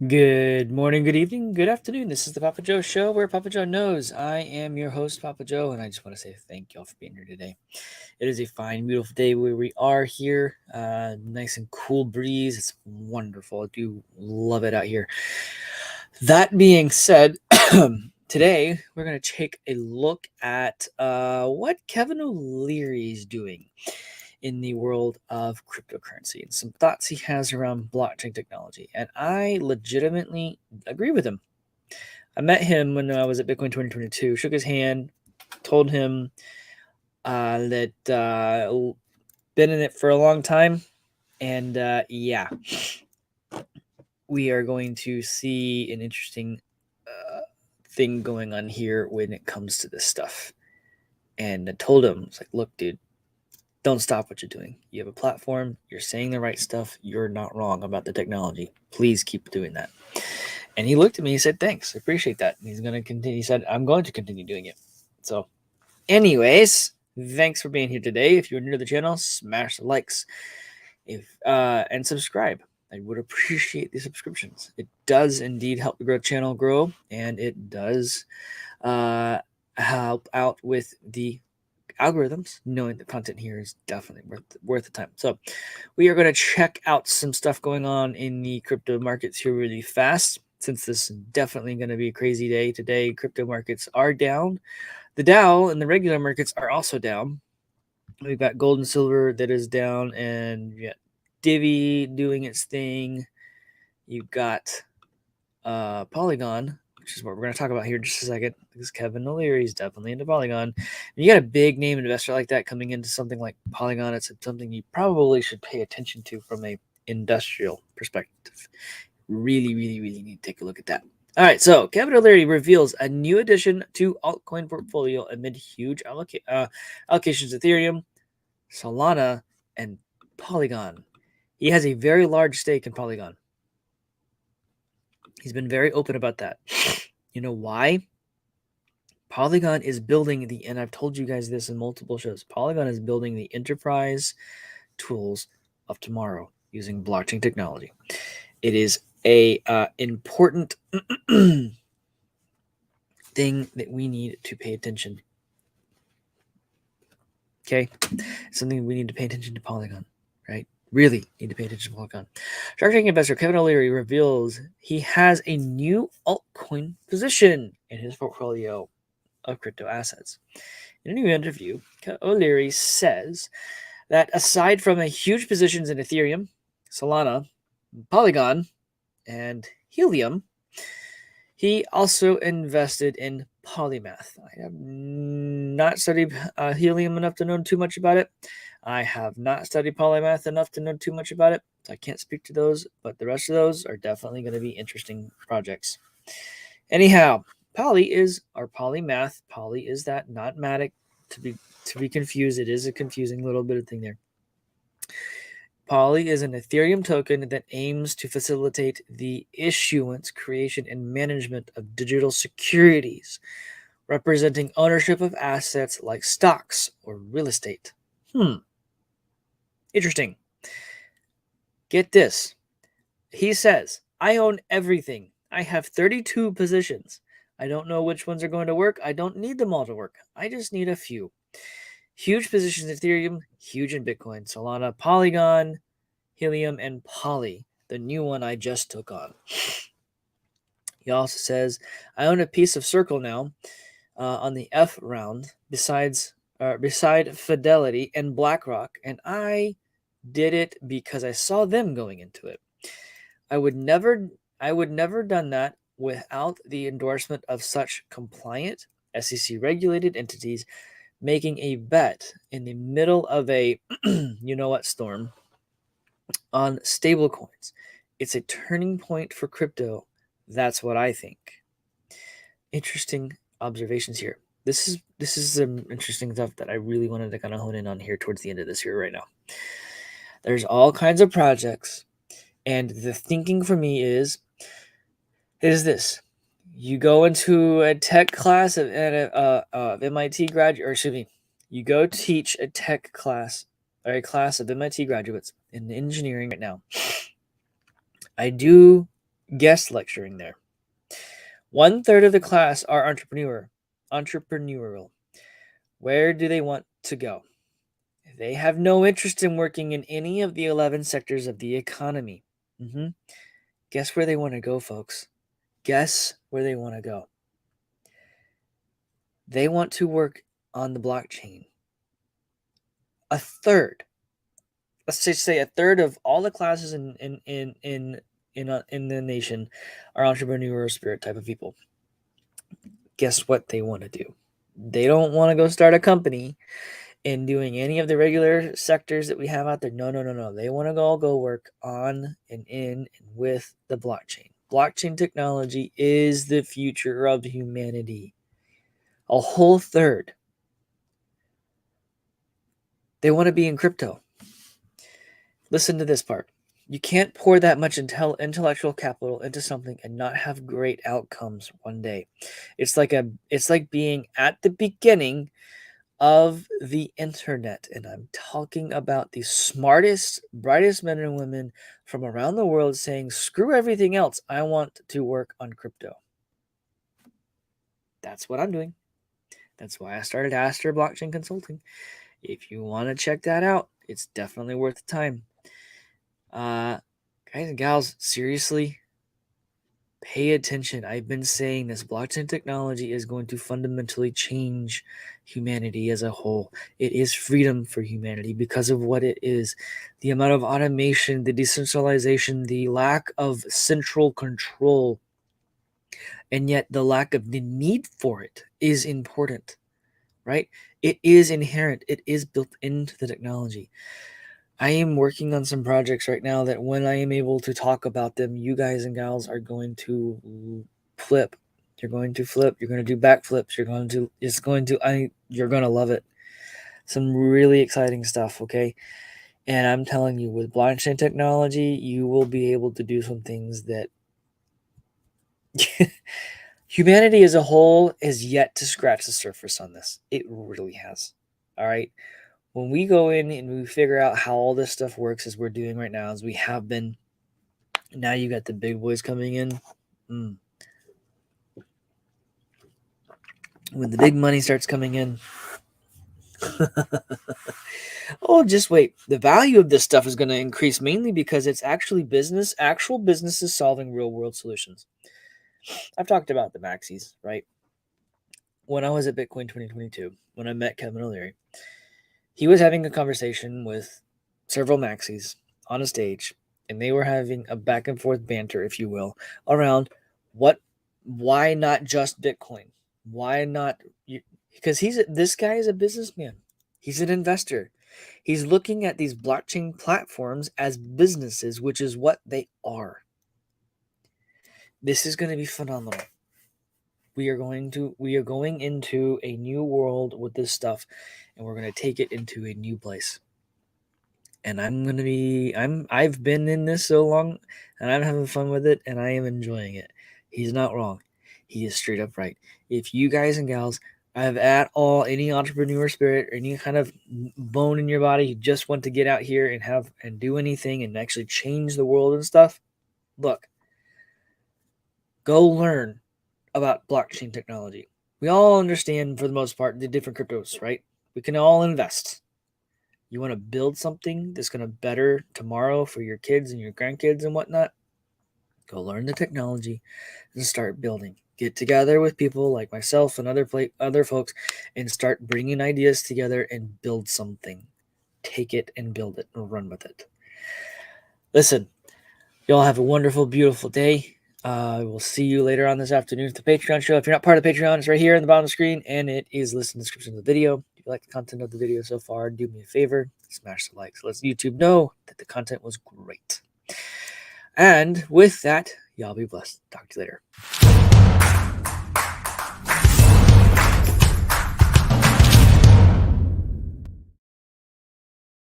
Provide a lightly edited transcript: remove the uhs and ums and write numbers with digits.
Good morning, good evening, good afternoon. This is the Papa Joe Show where Papa Joe knows. I am your host, Papa Joe, and I just want to say thank y'all for being here today. It is a fine, beautiful day where we are here. Nice and cool breeze. It's wonderful. I do love it out here. That being said, today we're going to take a look at what Kevin O'Leary is doing in the world of cryptocurrency and some thoughts he has around blockchain technology. And I legitimately agree with him. I met him when I was at Bitcoin 2022, shook his hand, told him that been in it for a long time. And yeah, we are going to see an interesting thing going on here when it comes to this stuff. And I told him, it's like, look, dude, don't stop what you're doing. You have a platform, you're saying the right stuff, you're not wrong about the technology. Please keep doing that. And he looked at me, he said, thanks, I appreciate that. And he's going to continue. He said, I'm going to continue doing it. So, anyways, thanks for being here today. If you're new to the channel, smash the likes and subscribe. I would appreciate the subscriptions. It does indeed help the channel grow, and it does help out with the algorithms, knowing the content here is definitely worth the time. So we are going to check out some stuff going on in the crypto markets here really fast, since this is definitely going to be a crazy day today. Crypto markets are down. The Dow and the regular markets are also down. We've got gold and silver that is down, and you got Divi doing its thing. You've got Polygon, which is what we're going to talk about here in just a second, because Kevin O'Leary is definitely into Polygon. And you got a big name investor like that coming into something like Polygon. It's something you probably should pay attention to from a industrial perspective. Really, really, really need to take a look at that. All right, so Kevin O'Leary reveals a new addition to altcoin portfolio amid huge allocations of Ethereum, Solana, and Polygon. He has a very large stake in Polygon. He's been very open about that. You know why? Polygon is building and I've told you guys this in multiple shows, Polygon is building the enterprise tools of tomorrow using blockchain technology. It is a important thing that we need to pay attention. Okay? Something we need to pay attention to Polygon, right? Really need to pay attention to Polygon. Shark Tank investor Kevin O'Leary reveals he has a new altcoin position in his portfolio of crypto assets. In a new interview, O'Leary says that aside from a huge positions in Ethereum, Solana, Polygon, and Helium, he also invested in Polymath. I have not studied Helium enough to know too much about it. I have not studied Polymath enough to know too much about it, so I can't speak to those, but the rest of those are definitely going to be interesting projects. Anyhow, Poly is our Polymath. Poly is that, not Matic, to be confused. It is a confusing little bit of thing there. Poly is an Ethereum token that aims to facilitate the issuance, creation, and management of digital securities, representing ownership of assets like stocks or real estate. Interesting. Get this. He says, I own everything. I have 32 positions. I don't know which ones are going to work. I don't need them all to work. I just need a few. Huge positions in Ethereum, huge in Bitcoin, Solana, Polygon, Helium, and Poly, the new one I just took on. He also says, I own a piece of Circle now on the F round beside Fidelity and BlackRock, and I did it because I saw them going into it. I would never done that without the endorsement of such compliant SEC regulated entities making a bet in the middle of a you know what storm on stablecoins. It's a turning point for crypto. That's what I think. Interesting observations here. This is some interesting stuff that I really wanted to kind of hone in on here towards the end of this year right now. There's all kinds of projects, and the thinking for me is this: you go into a tech class of MIT graduate, or excuse me, you go teach a tech class or a class of MIT graduates in engineering right now. I do guest lecturing there. 1/3 of the class are entrepreneurial. Where do they want to go? They have no interest in working in any of the 11 sectors of the economy. Guess where they want to go, folks? Guess where they want to go? They want to work on the blockchain. A third, let's just say a third of all the classes in the nation are entrepreneurial spirit type of people. Guess what they want to do? They don't want to go start a company in doing any of the regular sectors that we have out there. No. They want to go work on and in and with the blockchain. Blockchain technology is the future of humanity. A whole third. They want to be in crypto. Listen to this part. You can't pour that much intellectual capital into something and not have great outcomes one day. It's like being at the beginning of the internet, and I'm talking about the smartest, brightest men and women from around the world saying, screw everything else, I want to work on crypto. That's what I'm doing. That's why I started Aster Blockchain Consulting. If you want to check that out, it's definitely worth the time. Guys and gals, seriously, pay attention. I've been saying this. Blockchain technology is going to fundamentally change humanity as a whole. It is freedom for humanity because of what it is. The amount of automation, the decentralization, the lack of central control, and yet the lack of the need for it is important, right? It is inherent. It is built into the technology. I am working on some projects right now that when I am able to talk about them, you guys and gals are going to flip. You're going to flip. You're going to do backflips. You're going to love it. Some really exciting stuff, okay? And I'm telling you, with blockchain technology, you will be able to do some things that humanity as a whole has yet to scratch the surface on this. It really has. All right? When we go in and we figure out how all this stuff works, as we're doing right now, as we have been, now you got the big boys coming in. When the big money starts coming in, oh, just wait. The value of this stuff is going to increase mainly because it's actually actual businesses solving real world solutions. I've talked about the maxis, right? When I was at Bitcoin 2022, when I met Kevin O'Leary, he was having a conversation with several maxis on a stage, and they were having a back and forth banter, if you will, around why not just Bitcoin? Why not? Because this guy is a businessman. He's an investor. He's looking at these blockchain platforms as businesses, which is what they are. This is going to be phenomenal. We are going into a new world with this stuff, and we're going to take it into a new place. And I've been in this so long, and I'm having fun with it, and I am enjoying it. He's not wrong. He is straight up right. If you guys and gals have at all any entrepreneur spirit or any kind of bone in your body, you just want to get out here and do anything and actually change the world and stuff, look, go learn about blockchain technology. We all understand, for the most part, the different cryptos, right? We can all invest. You want to build something that's going to better tomorrow for your kids and your grandkids and whatnot? Go learn the technology and start building. Get together with people like myself and other folks and start bringing ideas together and build something. Take it and build it and run with it. Listen, y'all have a wonderful, beautiful day. We'll see you later on this afternoon at the Patreon show. If you're not part of Patreon, it's right here in the bottom of the screen, and it is listed in the description of the video. If you like the content of the video so far, do me a favor, smash the likes. Let YouTube know that the content was great. And with that, y'all be blessed. Talk to you later.